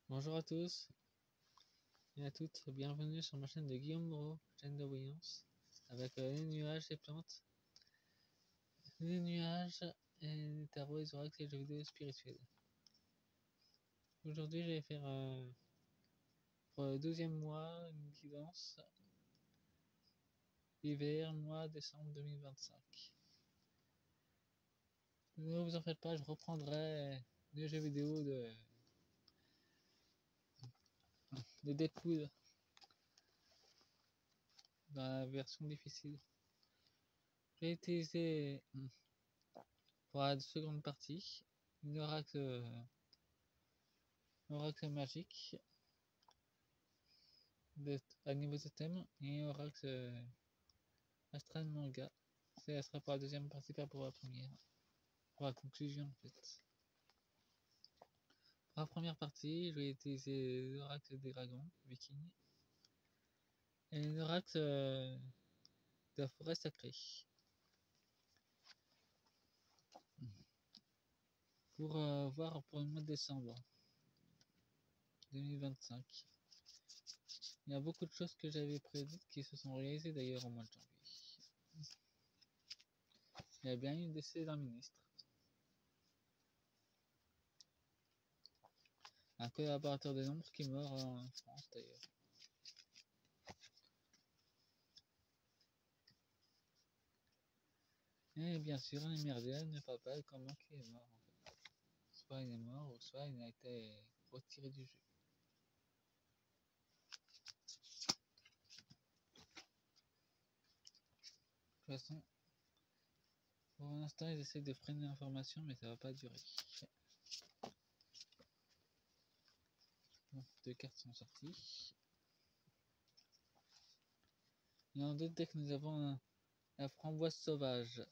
Bonjour à tous et à toutes, bienvenue sur ma chaîne de Guillaume Moreau, chaîne de voyance, avec les nuages et plantes, les nuages et les tarots, les oracles et les jeux vidéo spirituels. Aujourd'hui, je vais faire pour le 12e mois une guidance hiver, mois décembre 2025. Ne vous en faites pas, je reprendrai les jeux vidéo de Deadpool dans la version difficile. J'ai utilisé pour la seconde partie une oracle magique à niveau de thème et oracle astral manga. Ça sera pour la deuxième partie, pas pour la première. Pour la conclusion en fait. Pour la première partie, je vais utiliser l'oracle des dragons, vikings, et l'oracle de la forêt sacrée. Pour voir pour le mois de décembre 2025. Il y a beaucoup de choses que j'avais prédites qui se sont réalisées d'ailleurs au mois de janvier. Il y a bien eu le décès d'un ministre. Un collaborateur des nombres qui meurt en France d'ailleurs. Et bien sûr, les merdiens ne parlent pas de comment il est mort en fait. Soit il est mort, ou soit il a été retiré du jeu. De toute façon, pour l'instant, ils essaient de freiner l'information, mais ça va pas durer. Bon, 2 cartes sont sorties. Et en deux decks, nous avons la framboise sauvage.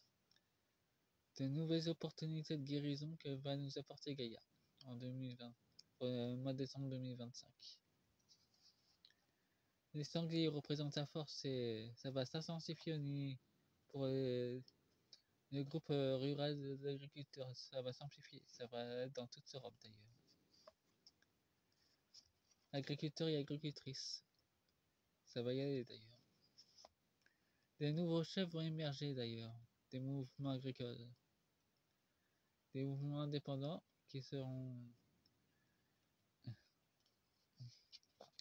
De nouvelles opportunités de guérison que va nous apporter Gaïa en 2020, mois de décembre 2025. Les sangliers représentent la force et ça va s'intensifier pour le groupe rural d'agriculteurs. Ça va s'amplifier, ça va être dans toute Europe d'ailleurs. Agriculteurs et agricultrices, ça va y aller d'ailleurs. Des nouveaux chefs vont émerger d'ailleurs, des mouvements agricoles, des mouvements indépendants qui seront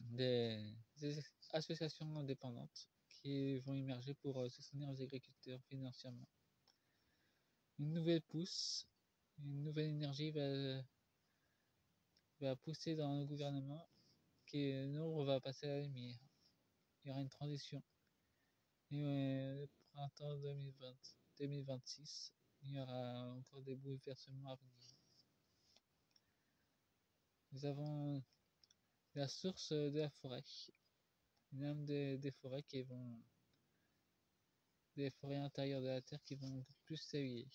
des associations indépendantes qui vont émerger pour soutenir les agriculteurs financièrement. Une nouvelle pousse, une nouvelle énergie va pousser dans le gouvernement qui l'ombre va passer à la lumière. Il y aura une transition. Et le printemps 2026, il y aura encore des bouleversements à venir. Nous avons la source de la forêt, une âme des forêts qui vont, des forêts intérieures de la terre qui vont plus s'éveiller,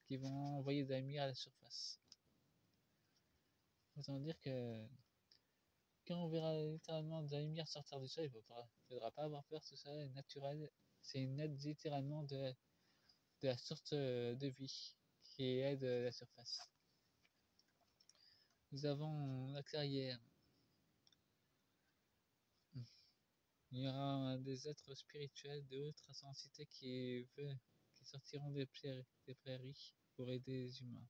qui vont envoyer de la lumière à la surface. Autant dire que quand on verra littéralement de la lumière sortir du sol, il ne faudra pas avoir peur, tout ça est naturel. C'est une aide littéralement de la source de vie qui aide la surface. Nous avons la clairière. Il y aura des êtres spirituels de haute intensité qui sortiront des prairies pour aider les humains.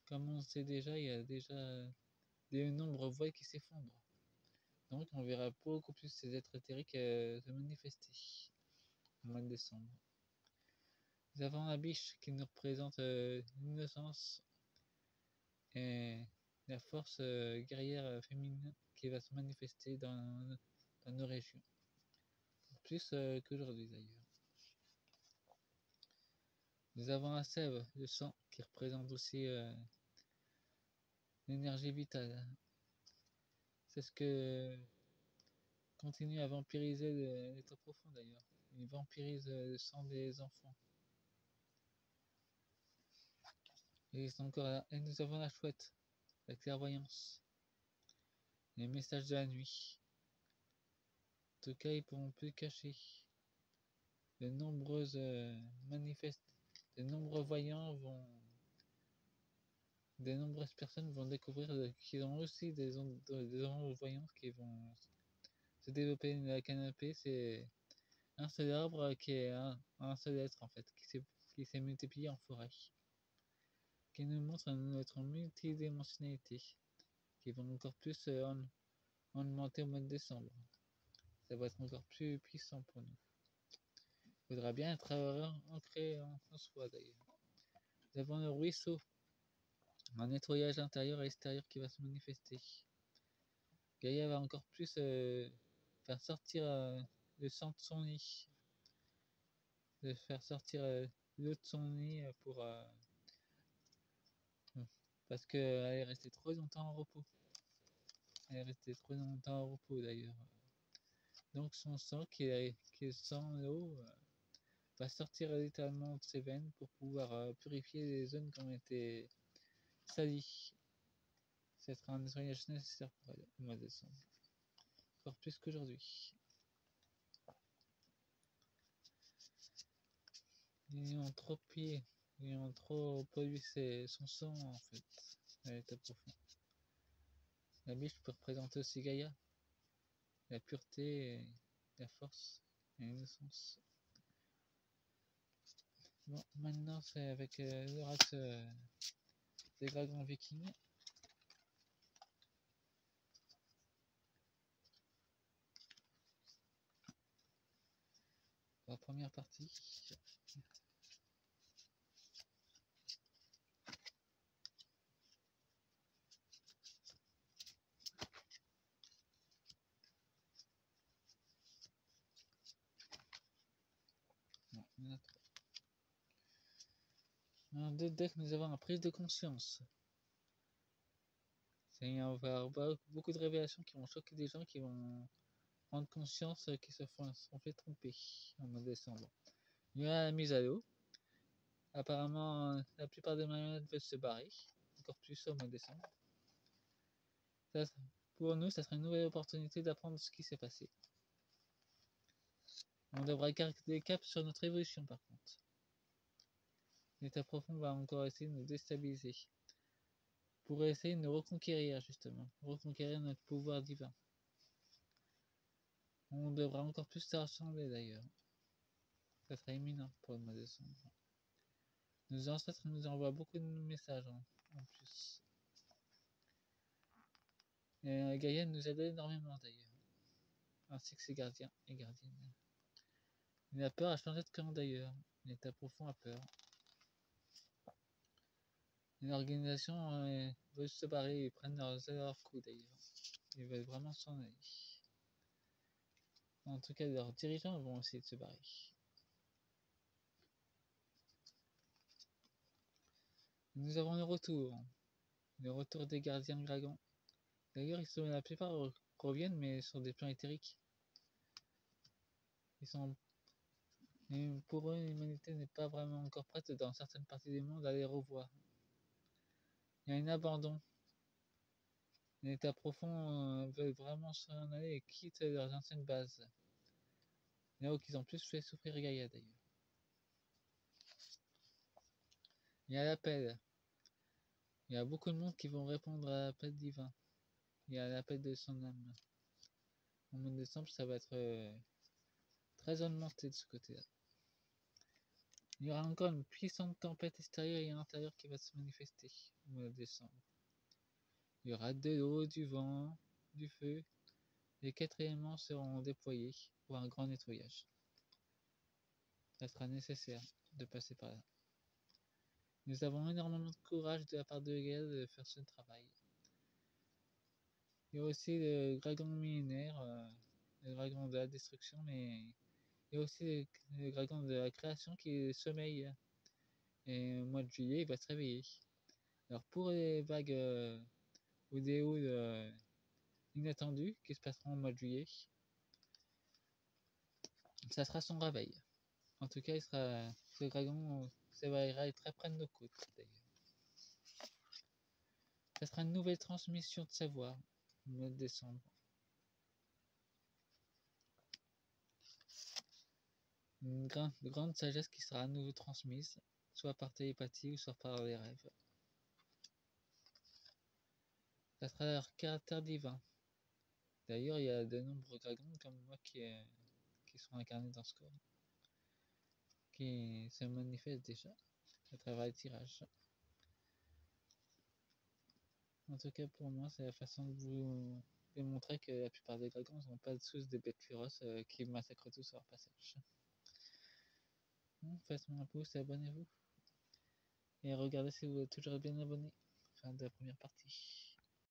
Comme on sait déjà, il y a déjà des nombres voies qui s'effondrent. Donc on verra beaucoup plus ces êtres éthériques se manifester au mois de décembre. Nous avons la biche qui nous représente l'innocence et la force guerrière féminine qui va se manifester dans nos régions. Plus qu'aujourd'hui d'ailleurs. Nous avons la sève, le sang, qui représente aussi l'énergie vitale. C'est ce que continue à vampiriser l'état profond d'ailleurs. Il vampirise le sang des enfants. Et c'est encore là. Et nous avons la chouette, la clairvoyance, les messages de la nuit. En tout cas, ils pourront plus cacher. De nombreuses de nombreux voyants de nombreuses personnes vont découvrir qu'ils ont aussi des ondes voyantes qui vont se développer. La canopée, c'est un seul arbre qui est un seul être en fait, qui s'est multiplié en forêt, qui nous montre notre multidimensionnalité, qui va encore plus augmenter au mois de décembre. Ça va être encore plus puissant pour nous. Il faudra bien être ancré en soi d'ailleurs. Nous avons le ruisseau, un nettoyage intérieur et extérieur qui va se manifester. Gaïa va encore plus faire sortir le sang de son nid, de faire sortir l'eau de son nid parce qu'elle est restée trop longtemps en repos. Elle est restée trop longtemps en repos d'ailleurs. Donc son sang qui est sans l'eau va sortir littéralement de ses veines pour pouvoir purifier les zones qui ont été salies. Ce sera un nettoyage nécessaire pour elle au mois de décembre. Encore plus qu'aujourd'hui. Ils ont trop pollué son sang en fait, à l'état profond. La biche peut représenter aussi Gaïa, la pureté, la force et l'innocence. Bon, maintenant c'est avec le race des dragons vikings. La première partie. Non, il y en a trois. Dans deux decks, nous avons la prise de conscience. On va avoir beaucoup de révélations qui vont choquer des gens qui vont prendre conscience qu'ils se sont fait tromper en mois de décembre. Il y a la mise à l'eau. Apparemment, la plupart des marionnettes veulent se barrer, encore plus au mois de décembre. Ça, pour nous, ça serait une nouvelle opportunité d'apprendre ce qui s'est passé. On devra garder cap sur notre évolution par contre. L'état profond va encore essayer de nous déstabiliser. Pour essayer de nous reconquérir justement, reconquérir notre pouvoir divin. On devra encore plus se rassembler d'ailleurs. Ça sera imminent pour le mois de décembre. Nos ancêtres nous envoient beaucoup de messages en plus. Et Gaïa nous aide énormément d'ailleurs, ainsi que ses gardiens et gardiennes. Il a peur à changer de camp d'ailleurs, l'état profond a peur. L'organisation veut se barrer, ils prennent leurs coups d'ailleurs. Ils veulent vraiment s'en aller. En tout cas, leurs dirigeants vont essayer de se barrer. Nous avons le retour des gardiens dragons. D'ailleurs, la plupart reviennent, mais sur des plans éthériques. Pour eux, l'humanité n'est pas vraiment encore prête dans certaines parties du monde à les revoir. Il y a un abandon. L'état profond veulent vraiment s'en aller et quittent leurs anciennes bases. Là où ils ont plus fait souffrir Gaïa d'ailleurs. Il y a l'appel. Il y a beaucoup de monde qui vont répondre à l'appel divin. Il y a l'appel de son âme. Au mois de décembre, ça va être très augmenté de ce côté-là. Il y aura encore une puissante tempête extérieure et intérieure qui va se manifester au mois de décembre. Il y aura de l'eau, du vent, du feu. Les 4 éléments seront déployés pour un grand nettoyage. Ça sera nécessaire de passer par là. Nous avons énormément de courage de la part de Gaïa de faire ce travail. Il y a aussi le dragon millénaire, le dragon de la destruction, mais il y a aussi le dragon de la création qui sommeille. Et au mois de juillet, il va se réveiller. Alors pour les vagues ou des hauts inattendus qui se passeront au mois de juillet, ça sera son réveil. En tout cas, ce dragon s'éveillera très près de nos côtes d'ailleurs. Ça sera une nouvelle transmission de savoir au mois de décembre. Une grande sagesse qui sera à nouveau transmise, soit par télépathie ou soit par les rêves. Ça sera leur caractère divin. D'ailleurs, il y a de nombreux dragons comme moi qui sont incarnés dans ce corps, qui se manifestent déjà à travers les tirages. En tout cas, pour moi, c'est la façon de vous démontrer que la plupart des dragons ne sont pas tous des bêtes féroces qui massacrent tous sur leur passage. Faites-moi un pouce et abonnez-vous. Et regardez si vous êtes toujours bien abonné. Fin de la première partie.